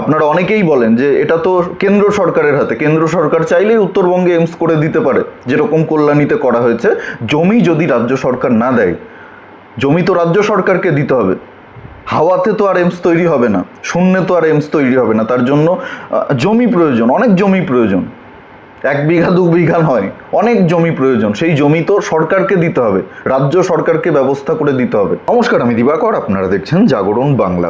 আপনারা অনেকেই বলেন যে এটা তো কেন্দ্র সরকারের হাতে, কেন্দ্র সরকার চাইলেই উত্তরবঙ্গে এইমস করে দিতে পারে, যেরকম কল্যাণীতে করা হয়েছে। জমি যদি রাজ্য সরকার না দেয়, জমি তো রাজ্য সরকারকে দিতে হবে। হাওয়াতে তো আর এইমস তৈরি হবে না, শূন্যে তো আর এইমস তৈরি হবে না। তার জন্য জমি প্রয়োজন, অনেক জমি প্রয়োজন। 1 বিঘা 2 বিঘা নয়, অনেক জমি প্রয়োজন। সেই জমি তো সরকারকে দিতে হবে, রাজ্য সরকারকে ব্যবস্থা করে দিতে হবে। নমস্কার, আমি দিবাকর, আপনারা দেখছেন জাগরণ বাংলা।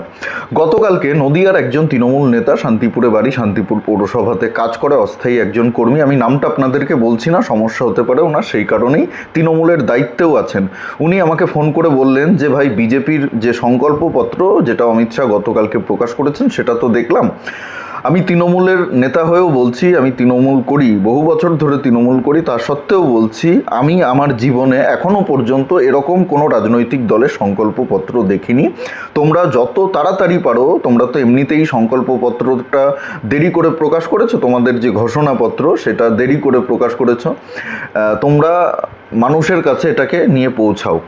গতকালকে নদিয়ার একজন তৃণমূল নেতা, শান্তিপুরে বাড়ি, শান্তিপুর পৌরসভাতে কাজ করে অস্থায়ী একজন কর্মী, আমি নামটা আপনাদেরকে বলছি না, সমস্যা হতে পারে ওনার, সেই কারণেই তৃণমূলের দায়িত্বেও আছেন। উনি আমাকে ফোন করে বললেন যে ভাই, বিজেপির যে সংকল্পপত্র যেটা অমিত শাহ গতকালকে প্রকাশ করেছেন সেটা তো দেখলাম। আমি তৃণমূলের নেতা হয়েও বলছি, আমি তৃণমূল করি, বহু বছর ধরে তৃণমূল করি, তা সত্ত্বেও বলছি আমি আমার জীবনে এখনও পর্যন্ত এরকম কোনো রাজনৈতিক দলের সংকল্পপত্র দেখিনি। তোমরা যত তাড়াতাড়ি পারো, তোমরা তো এমনিতেই সংকল্পপত্রটা দেরি করে প্রকাশ করেছো, তোমাদের যে ঘোষণাপত্র সেটা দেরি করে প্রকাশ করেছো, তোমরা মানুষের কাছে এটাকে নিয়ে পৌঁছাও।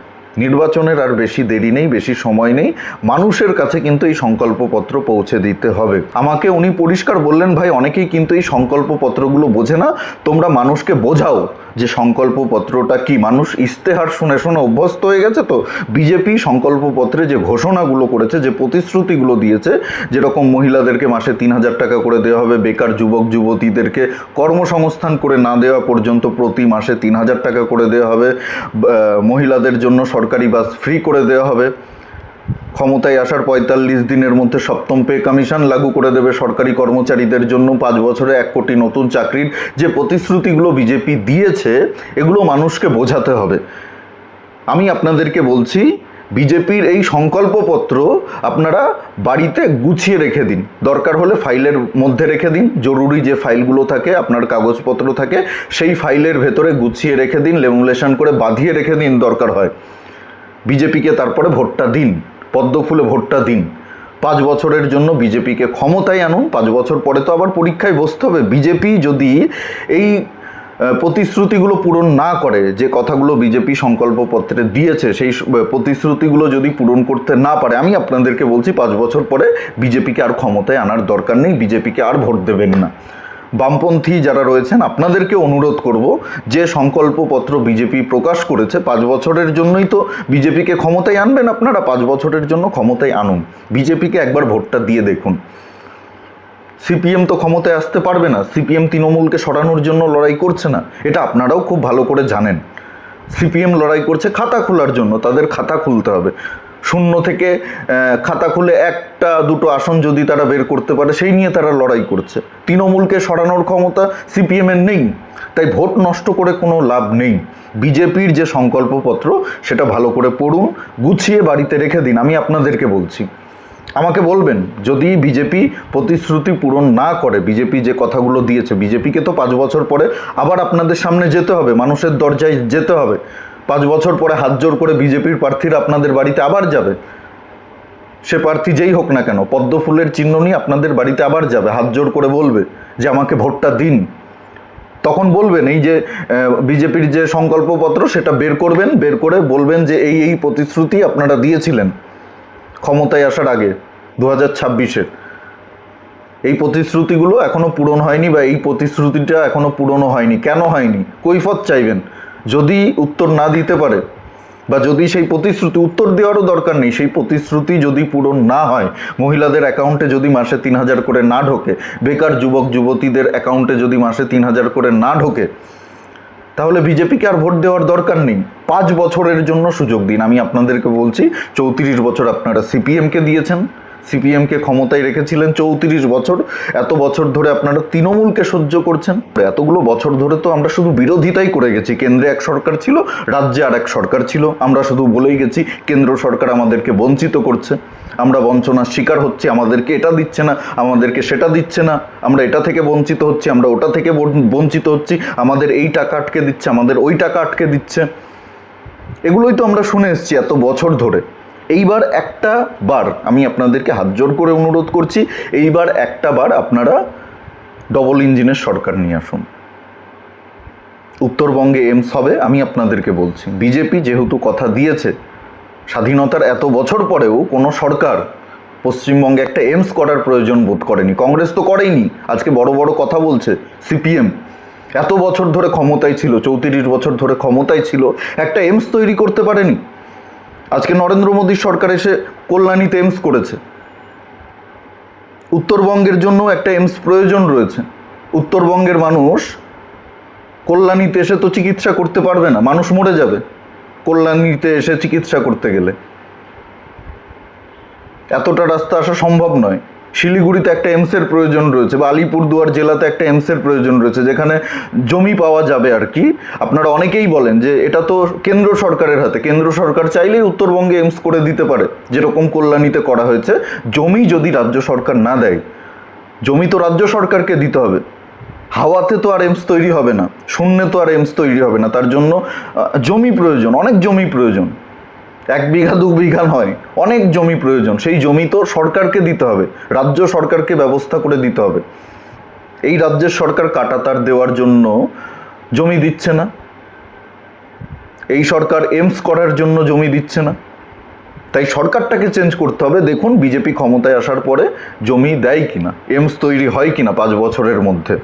নির্বাচনের আর বেশি দেরি নেই, বেশি সময় নেই, মানুষের কাছে কিন্তু এই সংকল্পপত্র পৌঁছে দিতে হবে। আমাকে উনি পরিষ্কার বললেন, ভাই অনেকেই কিন্তু এই সংকল্পপত্রগুলো বোঝে না, তোমরা মানুষকে বোঝাও যে সংকল্পপত্রটা কি। মানুষ ইস্তেহার শুনে শুনে অভ্যস্ত হয়ে গেছে। তো বিজেপি সংকল্পপত্রে যে ঘোষণাগুলো করেছে, যে প্রতিশ্রুতিগুলো দিয়েছে, যেরকম মহিলাদেরকে মাসে 3,000 টাকা করে দেওয়া হবে, বেকার যুবক যুবতীদেরকে কর্মসংস্থান করে না দেওয়া পর্যন্ত প্রতি মাসে 3,000 টাকা করে দেওয়া হবে, মহিলাদের জন্য সরকারি বাস ফ্রি করে দেওয়া হবে, ক্ষমতায় আসার 45 দিনের মধ্যে 7ম পে কমিশন লাগু করে দেবে সরকারি কর্মচারীদের জন্য, 5 বছরে 1 কোটি নতুন চাকরির যে প্রতিশ্রুতিগুলো বিজেপি দিয়েছে, এগুলো মানুষকে বোঝাতে হবে। আমি আপনাদেরকে বলছি, বিজেপির এই সংকল্পপত্র আপনারা বাড়িতে গুছিয়ে রেখে দিন, দরকার হলে ফাইলের মধ্যে রেখে দিন, জরুরি যে ফাইলগুলো থাকে, আপনার কাগজপত্র থাকে, সেই ফাইলের ভেতরে গুছিয়ে রেখে দিন, লেমিনেশন করে বাঁধিয়ে রেখে দিন দরকার হয়। বিজেপিকে তারপরে ভোটটা দিন, পদ্মফুলে ভোটটা দিন। 5 বছরের জন্য বিজেপিকে ক্ষমতায় আনুন, 5 বছর পরে তো আবার পরীক্ষায় বসতে হবে। বিজেপি যদি এই প্রতিশ্রুতিগুলো পূরণ না করে, যে কথাগুলো বিজেপি সংকল্পপত্রে দিয়েছে, সেই প্রতিশ্রুতিগুলো যদি পূরণ করতে না পারে, আমি আপনাদেরকে বলছি 5 বছর পরে বিজেপিকে আর ক্ষমতায় আনার দরকার নেই, বিজেপিকে আর ভোট দেবেন না। বামপন্থী যারা রয়েছেন, আপনাদেরকে অনুরোধ করব, যে সংকল্পপত্র বিজেপি প্রকাশ করেছে 5 বছরের জন্যই তো বিজেপিকে ক্ষমতায় আনবেন আপনারা, 5 বছরের জন্য ক্ষমতায় আনুন, বিজেপিকে একবার ভোটটা দিয়ে দেখুন। সিপিএম তো ক্ষমতায় আসতে পারবে না, সিপিএম তৃণমূলকে সরানোর জন্য লড়াই করছে না, এটা আপনারাও খুব ভালো করে জানেন। সিপিএম লড়াই করছে খাতা খোলার জন্য, তাদের খাতা খুলতে হবে, শূন্য থেকে খাতা খুলে 1টা 2টো আসন যদি তারা বের করতে পারে, সেই নিয়ে তারা লড়াই করছে। তৃণমূলকে সরানোর ক্ষমতা সিপিএমের নেই, তাই ভোট নষ্ট করে কোনো লাভ নেই। বিজেপির যে সংকল্পপত্র সেটা ভালো করে পড়ুন, গুছিয়ে বাড়িতে রেখে দিন। আমি আপনাদেরকে বলছি, আমাকে বলবেন যদি বিজেপি প্রতিশ্রুতি পূরণ না করে, বিজেপি যে কথাগুলো দিয়েছে, বিজেপিকে তো 5 বছর পরে আবার আপনাদের সামনে যেতে হবে, মানুষের দরজায় যেতে হবে। 5 বছর পরে হাত জোর করে বিজেপির প্রার্থীরা আপনাদের বাড়িতে আবার যাবে, সে প্রার্থী যেই হোক না কেন, পদ্মফুলের চিহ্ন নিয়ে আপনাদের বাড়িতে আবার যাবে, হাত জোর করে বলবে যে আমাকে ভোটটা দিন। তখন বলবেন এই যে বিজেপির যে সংকল্পপত্র সেটা বের করবেন, বের করে বলবেন যে এই এই প্রতিশ্রুতি আপনারা দিয়েছিলেন ক্ষমতায় আসার আগে 2026-এর, এই প্রতিশ্রুতিগুলো এখনও পূরণ হয়নি, বা এই প্রতিশ্রুতিটা এখনও পূরণও হয়নি, কেন হয়নি কৈফিয়ত চাইবেন। যদি উত্তর না দিতে পারে, বা যদি সেই প্রতিশ্রুতি, উত্তর দেওয়ারও দরকার নেই, সেই প্রতিশ্রুতি যদি পূরণ না হয়, মহিলাদের অ্যাকাউন্টে যদি মাসে 3,000 করে না ঢোকে, বেকার যুবক যুবতীদের অ্যাকাউন্টে যদি মাসে 3,000 করে না ঢোকে, তাহলে বিজেপিকে আর ভোট দেওয়ার দরকার নেই। 5 বছরের জন্য সুযোগ দিন। আমি আপনাদেরকে বলছি, 34 বছর আপনারা সিপিএমকে দিয়েছেন, সিপিএমকে ক্ষমতায় রেখেছিলেন 34 বছর, এত বছর ধরে আপনারা তৃণমূলকে সহ্য করছেন। এতগুলো বছর ধরে তো আমরা শুধু বিরোধিতাই করে গেছি, কেন্দ্রে এক সরকার ছিল, রাজ্যে আর এক সরকার ছিল, আমরা শুধু বলেই গেছি কেন্দ্র সরকার আমাদেরকে বঞ্চিত করছে, আমরা বঞ্চনার শিকার হচ্ছি, আমাদেরকে এটা দিচ্ছে না, আমাদেরকে সেটা দিচ্ছে না, আমরা এটা থেকে বঞ্চিত হচ্ছি, আমরা ওটা থেকে বঞ্চিত হচ্ছি, আমাদের এই টাকা আটকে দিচ্ছে, আমাদের ওই টাকা আটকে দিচ্ছে, এগুলোই তো আমরা শুনে এসেছি এত বছর ধরে। এইবার একটা বার আমি আপনাদেরকে হাত জোর করে অনুরোধ করছি, এইবার একটা বার আপনারা ডবল ইঞ্জিনের সরকার নিয়ে আসুন। উত্তরবঙ্গে এইমস হবে, আমি আপনাদেরকে বলছি। বিজেপি যেহেতু কথা দিয়েছে, স্বাধীনতার এত বছর পরেও কোনো সরকার পশ্চিমবঙ্গে একটা এইমস করার প্রয়োজন বোধ করেনি। কংগ্রেস তো করেইনি, আজকে বড় বড় কথা বলছে। সিপিএম এত বছর ধরে ক্ষমতায় ছিল, 34 বছর ধরে ক্ষমতায় ছিল, একটা এইমস তৈরি করতে পারেনি। আজকে নরেন্দ্র মোদীর সরকার এসে কল্যাণীতে এইমস করেছে। উত্তরবঙ্গের জন্য একটা এইমস প্রয়োজন রয়েছে। উত্তরবঙ্গের মানুষ কল্যাণীতে এসে তো চিকিৎসা করতে পারবে না, মানুষ মরে যাবে কল্যাণীতে এসে চিকিৎসা করতে গেলে। এতটা রাস্তা আসা সম্ভব নয়। শিলিগুড়িতে একটা এইমসের প্রয়োজন রয়েছে, বা আলিপুরদুয়ার জেলাতে একটা এইমসের প্রয়োজন রয়েছে, যেখানে জমি পাওয়া যাবে আর কি। আপনারা অনেকেই বলেন যে এটা তো কেন্দ্র সরকারের হাতে, কেন্দ্র সরকার চাইলেই উত্তরবঙ্গে এইমস করে দিতে পারে, যেরকম কল্যাণীতে করা হয়েছে। জমি যদি রাজ্য সরকার না দেয়, জমি তো রাজ্য সরকারকে দিতে হবে। হাওয়াতে তো আর এইমস তৈরি হবে না, শূন্যে তো আর এইমস তৈরি হবে না। তার জন্য জমি প্রয়োজন, অনেক জমি প্রয়োজন। 1 বিঘা 2 বিঘা নয়, অনেক জমি প্রয়োজন। সেই জমি তো সরকারকে দিতে হবে, রাজ্য সরকারকে ব্যবস্থা করে দিতে হবে। এই রাজ্যের সরকার কাঁটাতার দেওয়ার জন্য জমি দিচ্ছে না, এই সরকার এইমস করার জন্য জমি দিচ্ছে না। তাই সরকারটাকে চেঞ্জ করতে হবে। দেখুন বিজেপি ক্ষমতায় আসার পরে জমি দেয় কিনা, এইমস তৈরি হয় কিনা 5 বছরের মধ্যে।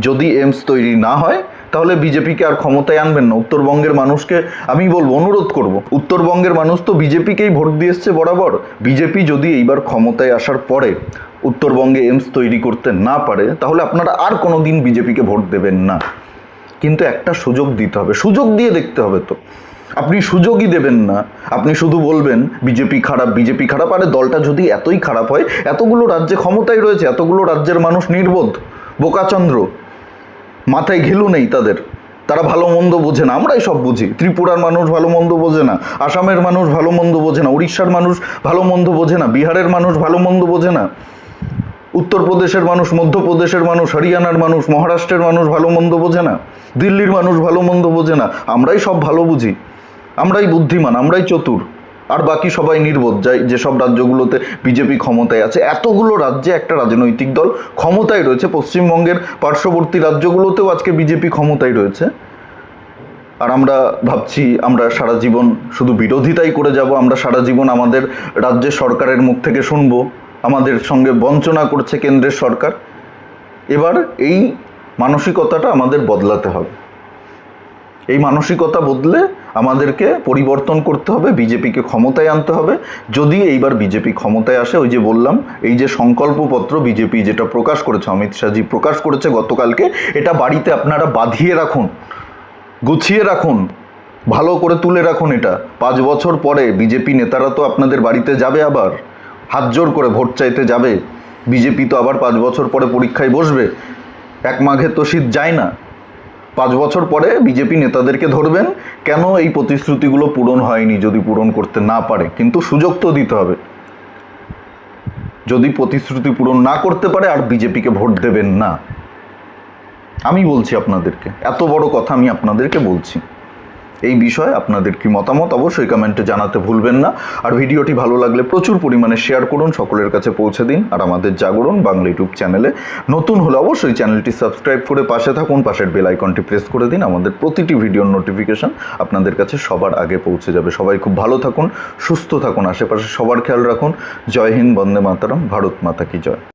যদি এইমস তৈরি না হয় তাহলে বিজেপিকে আর ক্ষমতায় আনবেন না। উত্তরবঙ্গের মানুষকে আমি বলবো, অনুরোধ করব, উত্তরবঙ্গের মানুষ তো বিজেপিকেই ভোট দিয়ে এসছে বরাবর। বিজেপি যদি এইবার ক্ষমতায় আসার পরে উত্তরবঙ্গে এইমস তৈরি করতে না পারে, তাহলে আপনারা আর কোনো দিন বিজেপিকে ভোট দেবেন না। কিন্তু একটা সুযোগ দিতে হবে, সুযোগ দিয়ে দেখতে হবে। তো আপনি সুযোগই দেবেন না, আপনি শুধু বলবেন বিজেপি খারাপ, বিজেপি খারাপ। আরে দলটা যদি এতই খারাপ হয়, এতগুলো রাজ্যে ক্ষমতায় রয়েছে, এতগুলো রাজ্যের মানুষ নির্বোধ, বোকাচন্দ্র, মাথায় ঘিলু নেই তাদের, তারা ভালো মন্দ বোঝে না। আমরাই সব বুঝি। ত্রিপুরার মানুষ ভালো মন্দ বোঝে না, আসামের মানুষ ভালো মন্দ বোঝে না, উড়িষ্যার মানুষ ভালো মন্দ বোঝে না, বিহারের মানুষ ভালো মন্দ বোঝে না, উত্তরপ্রদেশের মানুষ, মধ্যপ্রদেশের মানুষ, হরিয়ানার মানুষ, মহারাষ্ট্রের মানুষ ভালো মন্দ বোঝে না, দিল্লির মানুষ ভালো মন্দ বোঝে না। আমরাই সব ভালো বুঝি, আমরাই বুদ্ধিমান, আমরাই চতুর, আর বাকি সবাই নির্বোধ। যাই যেসব রাজ্যগুলোতে বিজেপি ক্ষমতায় আছে, এতগুলো রাজ্যে একটা রাজনৈতিক দল ক্ষমতায় রয়েছে। পশ্চিমবঙ্গের পার্শ্ববর্তী রাজ্যগুলোতেও আজকে বিজেপি ক্ষমতায় রয়েছে। আর আমরা ভাবছি আমরা সারা জীবন শুধু বিরোধিতাই করে যাব, আমরা সারা জীবন আমাদের রাজ্যের সরকারের মুখ থেকে শুনবো আমাদের সঙ্গে বঞ্চনা করছে কেন্দ্রের সরকার। এবার এই মানসিকতাটা আমাদের বদলাতে হবে। এই মানসিকতা বদলে আমাদেরকে পরিবর্তন করতে হবে, বিজেপিকে ক্ষমতায় আনতে হবে। যদি এইবার বিজেপি ক্ষমতায় আসে, ওই যে বললাম, এই যে সংকল্পপত্র বিজেপি যেটা প্রকাশ করেছে, অমিত শাহজি প্রকাশ করেছে গতকালকে, এটা বাড়িতে আপনারা বাঁধিয়ে রাখুন, গুছিয়ে রাখুন, ভালো করে তুলে রাখুন। এটা 5 বছর পরে বিজেপি নেতারা তো আপনাদের বাড়িতে যাবে, আবার হাত জোর করে ভোট চাইতে যাবে। বিজেপি তো আবার 5 বছর পরে পরীক্ষায় বসবে। 1 মাঘে তো শীত যায় না। 5 বছর পরে বিজেপি নেতাদেরকে ধরবেন, কেন এই প্রতিশ্রুতিগুলো পূরণ হয়নি। যদি পূরণ করতে না পারে, কিন্তু সুযোগ তো দিতে হবে। যদি প্রতিশ্রুতি পূরণ না করতে পারে, আর বিজেপিকে ভোট দেবেন না। আমি বলছি আপনাদেরকে, এত বড় কথা আমি আপনাদেরকে বলছি। এই বিষয়ে আপনাদের কি মতামত অবশ্যই কমেন্টে জানাতে ভুলবেন না। আর ভিডিওটি ভালো লাগলে প্রচুর পরিমাণে শেয়ার করুন, সকলের কাছে পৌঁছে দিন। আর আমাদের জাগরণ বাংলা ইউটিউব চ্যানেলে নতুন হলে অবশ্যই চ্যানেলটি সাবস্ক্রাইব করে পাশে থাকুন, পাশের বেল আইকনটি প্রেস করে দিন। আমাদের প্রতিটি ভিডিওর নোটিফিকেশন আপনাদের কাছে সবার আগে পৌঁছে যাবে। সবাই খুব ভালো থাকুন, সুস্থ থাকুন, আশেপাশে সবার খেয়াল রাখুন। জয় হিন্দ, বন্দে মাতরম, ভারত মাতা কি জয়।